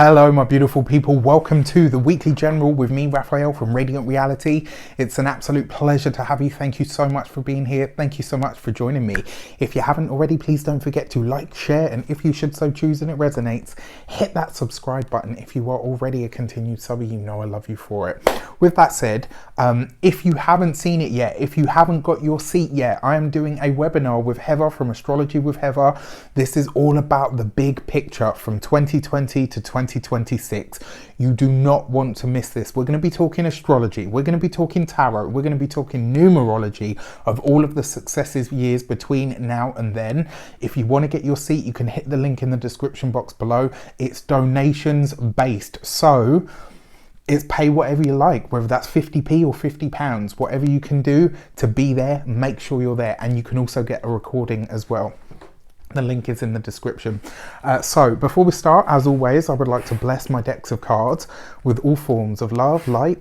Hello my beautiful people, welcome to the Weekly General with me, Raphael from Radiant Reality. It's an absolute pleasure to have you. Thank you so much for being here. Thank you so much for joining me. If you haven't already, please don't forget to like, share, and if you should so choose and it resonates, hit that subscribe button. If you are already a continued subby, you know I love you for it. With that said, if you haven't seen it yet, if you haven't got your seat yet, I am doing a webinar with Heather from Astrology with Heather. This is all about the big picture from 2020 to 2026. You do not want to miss this. We're going to be talking astrology, we're going to be talking tarot, we're going to be talking numerology of all of the successive years between now and then. If you want to get your seat, you can hit the link in the description box below. It's donations based, so it's pay whatever you like, whether that's 50p or £50, whatever you can do to be there, make sure you're there. And you can also get a recording as well. The link is in the description. So before we start, as always, I would like to bless my decks of cards with all forms of love, light,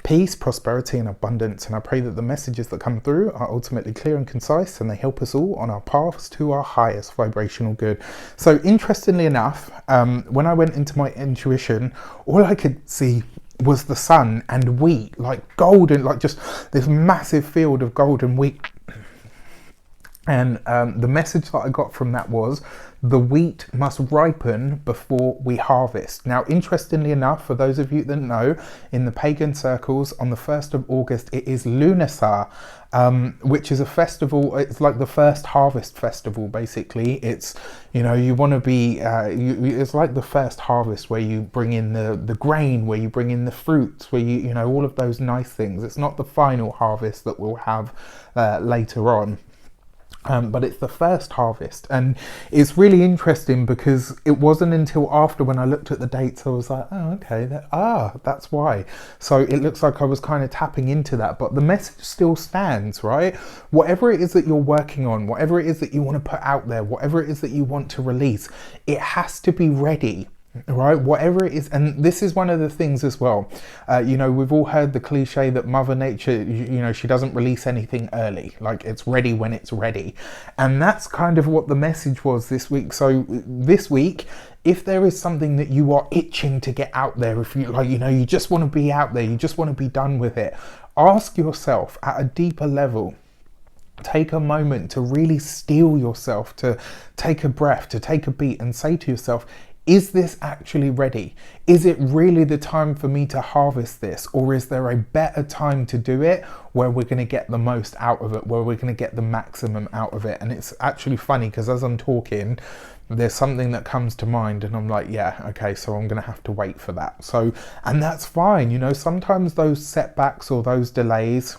peace, prosperity, and abundance. And I pray that the messages that come through are ultimately clear and concise, and they help us all on our paths to our highest vibrational good. So interestingly enough, when I went into my intuition, all I could see was the sun and wheat, like golden, like just this massive field of golden wheat. And the message that I got from that was the wheat must ripen before we harvest. Now, interestingly enough, for those of you that know, in the pagan circles on the 1st of August, it is Lunasa, which is a festival. It's like the first harvest festival, basically. It's, you know, you want to be, it's like the first harvest where you bring in the grain, where you bring in the fruits, where you know, all of those nice things. It's not the final harvest that we'll have later on. But it's the first harvest, and it's really interesting because it wasn't until after, when I looked at the dates, I was like, oh, okay, that's why. So it looks like I was kind of tapping into that, but the message still stands, right? Whatever it is that you're working on, whatever it is that you want to put out there, whatever it is that you want to release, it has to be ready. Right, whatever it is. And this is one of the things as well, you know, we've all heard the cliche that Mother Nature, you know, she doesn't release anything early, like it's ready when it's ready. And that's kind of what the message was this week. So this week, if there is something that you are itching to get out there, if you like, you know, you just want to be out there, you just want to be done with it, ask yourself at a deeper level. Take a moment to really steel yourself, to take a breath, to take a beat, and say to yourself, is this actually ready? Is it really the time for me to harvest this? Or is there a better time to do it where we're going to get the most out of it, where we're going to get the maximum out of it? And it's actually funny because as I'm talking, there's something that comes to mind and I'm like, yeah, okay, so I'm going to have to wait for that. So, and that's fine. You know, sometimes those setbacks or those delays,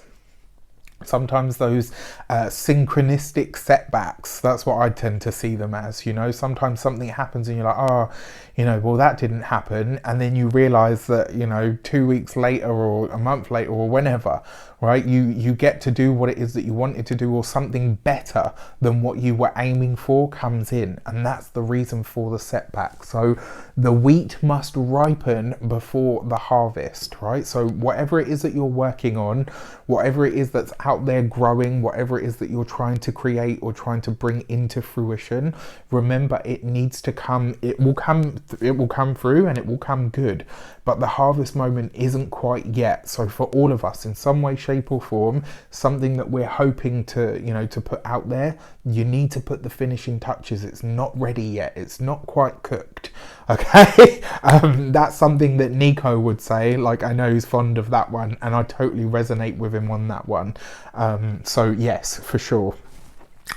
sometimes those synchronistic setbacks, that's what I tend to see them as. You know, sometimes something happens and you're like, oh, you know, well, that didn't happen. And then you realize that, you know, 2 weeks later or a month later or whenever, right, you get to do what it is that you wanted to do, or something better than what you were aiming for comes in. And that's the reason for the setback. So the wheat must ripen before the harvest, right? So whatever it is that you're working on, whatever it is that's out there growing, whatever it is that you're trying to create or trying to bring into fruition, remember, it needs to come. It will come through, and it will come good, but the harvest moment isn't quite yet. So for all of us, in some way, shape or form, something that we're hoping to, you know, to put out there, you need to put the finishing touches. It's not ready yet, it's not quite cooked, okay? That's something that Nico would say. Like, I know he's fond of that one, and I totally resonate with him on that one. So yes, for sure.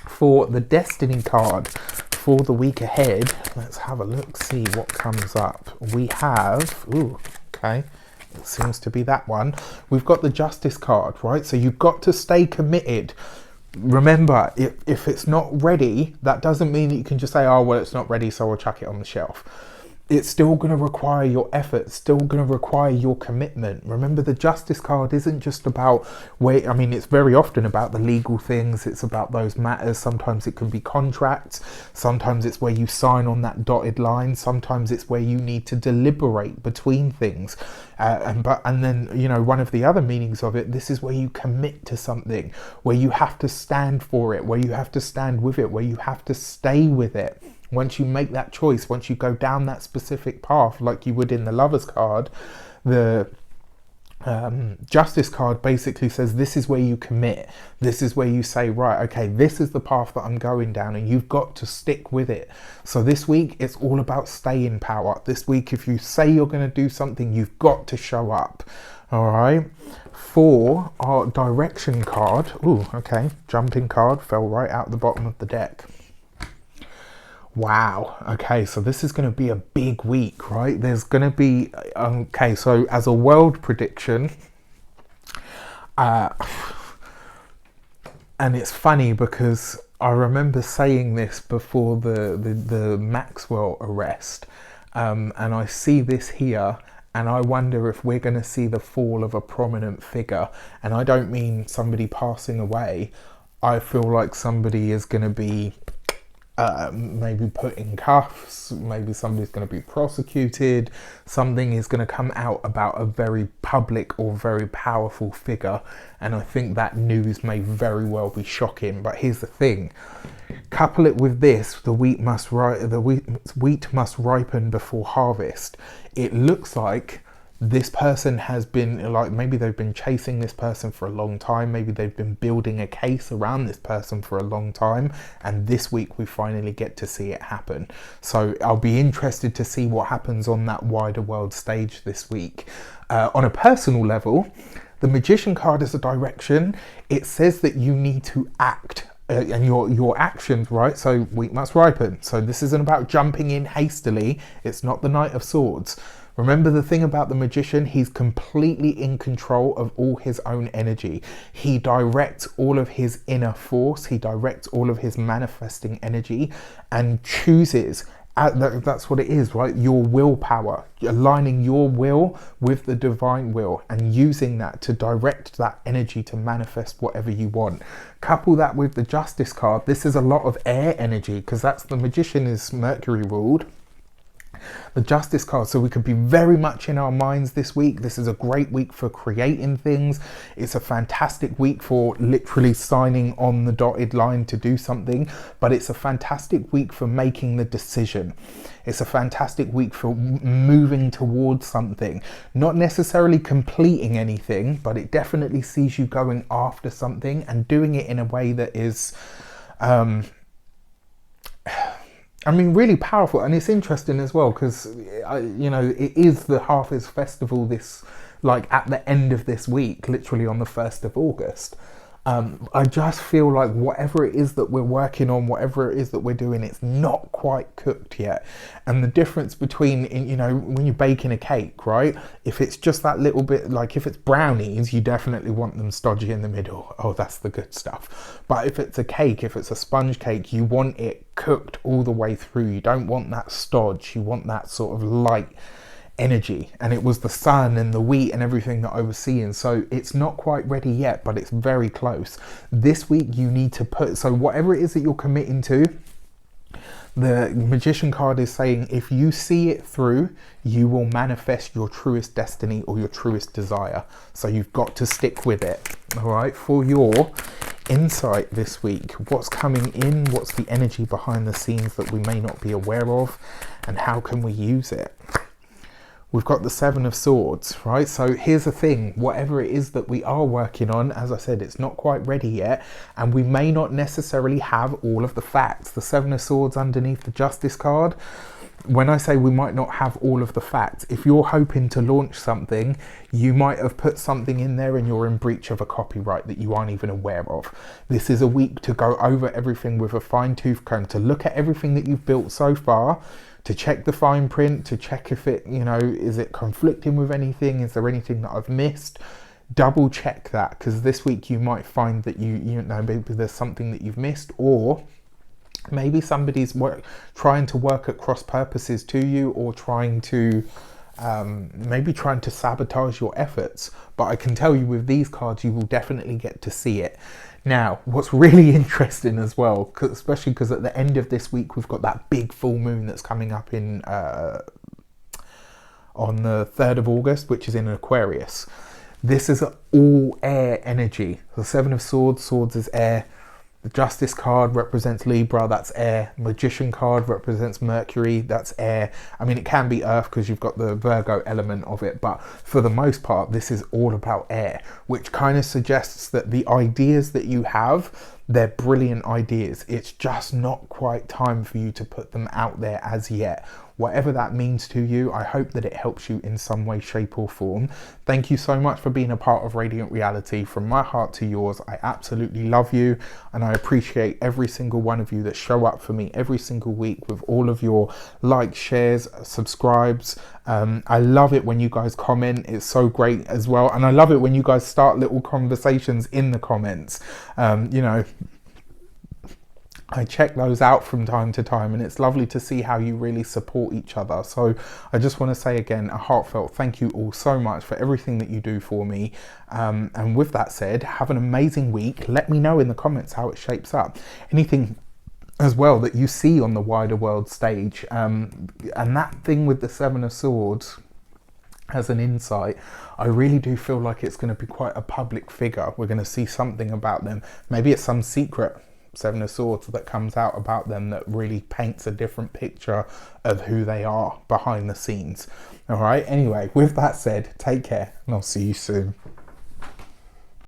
For the Destiny card for the week ahead, let's have a look, see what comes up. We have, ooh, okay, it seems to be that one. We've got the Justice card, right? So you've got to stay committed. Remember, if it's not ready, that doesn't mean that you can just say, oh, well, it's not ready, so I'll chuck it on the shelf. It's still going to require your effort, still going to require your commitment. Remember, the Justice card isn't just about, I mean, it's very often about the legal things. It's about those matters. Sometimes it can be contracts. Sometimes it's where you sign on that dotted line. Sometimes it's where you need to deliberate between things. And then, you know, one of the other meanings of it, this is where you commit to something, where you have to stand for it, where you have to stand with it, where you have to stay with it. Once you make that choice, once you go down that specific path, like you would in the Lovers card, the Justice card basically says this is where you commit. This is where you say, right, okay, this is the path that I'm going down, and you've got to stick with it. So this week, it's all about staying power. This week, if you say you're going to do something, you've got to show up. All right. For our direction card, ooh, okay, jumping card fell right out the bottom of the deck. Wow. Okay, so this is going to be a big week, right? There's going to be, okay, so as a world prediction, and it's funny because I remember saying this before the Maxwell arrest, and I see this here, and I wonder if we're going to see the fall of a prominent figure. And I don't mean somebody passing away. I feel like somebody is going to be maybe put in cuffs, maybe somebody's going to be prosecuted, something is going to come out about a very public or very powerful figure, and I think that news may very well be shocking. But here's the thing, couple it with this, the wheat must ripen before harvest. It looks like this person has been, like, maybe they've been chasing this person for a long time, maybe they've been building a case around this person for a long time, and this week we finally get to see it happen. So I'll be interested to see what happens on that wider world stage this week. On a personal level, the Magician card is a direction. It says that you need to act. And your actions, right? So wheat must ripen. So this isn't about jumping in hastily. It's not the Knight of Swords. Remember the thing about the Magician, he's completely in control of all his own energy. He directs all of his inner force. He directs all of his manifesting energy and chooses. That's what it is, right? Your willpower, aligning your will with the divine will and using that to direct that energy to manifest whatever you want. Couple that with the Justice card. This is a lot of air energy because that's the Magician is Mercury ruled. The Justice card, so we could be very much in our minds this week. This is a great week for creating things. It's a fantastic week for literally signing on the dotted line to do something, but it's a fantastic week for making the decision. It's a fantastic week for moving towards something, not necessarily completing anything, but it definitely sees you going after something and doing it in a way that is I mean, really powerful. And it's interesting as well because, you know, it is the Harvest Festival this, like, at the end of this week, literally on the 1st of August. I just feel like whatever it is that we're working on, whatever it is that we're doing, it's not quite cooked yet. And the difference between, you know, when you're baking a cake, right? If it's just that little bit, like if it's brownies, you definitely want them stodgy in the middle. Oh, that's the good stuff. But if it's a cake, if it's a sponge cake, you want it cooked all the way through. You don't want that stodge. You want that sort of light energy. And it was the sun and the wheat and everything that I was seeing. So it's not quite ready yet, but it's very close. This week you need to put, so whatever it is that you're committing to, the Magician card is saying if you see it through, you will manifest your truest destiny or your truest desire. So you've got to stick with it. All right, for your insight this week, what's coming in, what's the energy behind the scenes that we may not be aware of, and how can we use it? We've got the Seven of Swords, right? So here's the thing, whatever it is that we are working on, as I said, it's not quite ready yet, and we may not necessarily have all of the facts. The Seven of Swords underneath the Justice card, when I say we might not have all of the facts, if you're hoping to launch something, you might have put something in there and you're in breach of a copyright that you aren't even aware of. This is a week to go over everything with a fine-tooth comb, to look at everything that you've built so far, to check the fine print, to check if it, you know, is it conflicting with anything? Is there anything that I've missed? Double check that, because this week you might find that you know, maybe there's something that you've missed, or maybe somebody's trying to work at cross purposes to you, or trying to maybe trying to sabotage your efforts. But I can tell you with these cards, you will definitely get to see it. Now, what's really interesting as well, especially because at the end of this week, we've got that big full moon that's coming up in on the 3rd of August, which is in Aquarius. This is all air energy. The Seven of Swords, swords is air. The Justice card represents Libra, that's air. Magician card represents Mercury, that's air. I mean, it can be earth because you've got the Virgo element of it, but for the most part, this is all about air, which kind of suggests that the ideas that you have, they're brilliant ideas. It's just not quite time for you to put them out there as yet. Whatever that means to you, I hope that it helps you in some way, shape or form. Thank you so much for being a part of Radiant Reality. From my heart to yours, I absolutely love you, and I appreciate every single one of you that show up for me every single week with all of your likes, shares, subscribes. I love it when you guys comment. It's so great as well. And I love it when you guys start little conversations in the comments. You know, I check those out from time to time, and it's lovely to see how you really support each other. So I just want to say again, a heartfelt thank you all so much for everything that you do for me. And with that said, have an amazing week. Let me know in the comments how it shapes up. Anything as well that you see on the wider world stage. And that thing with the Seven of Swords, as an insight, I really do feel like it's going to be quite a public figure. We're going to see something about them. Maybe it's some secret Seven of Swords that comes out about them that really paints a different picture of who they are behind the scenes. All right, anyway, with that said, take care and I'll see you soon.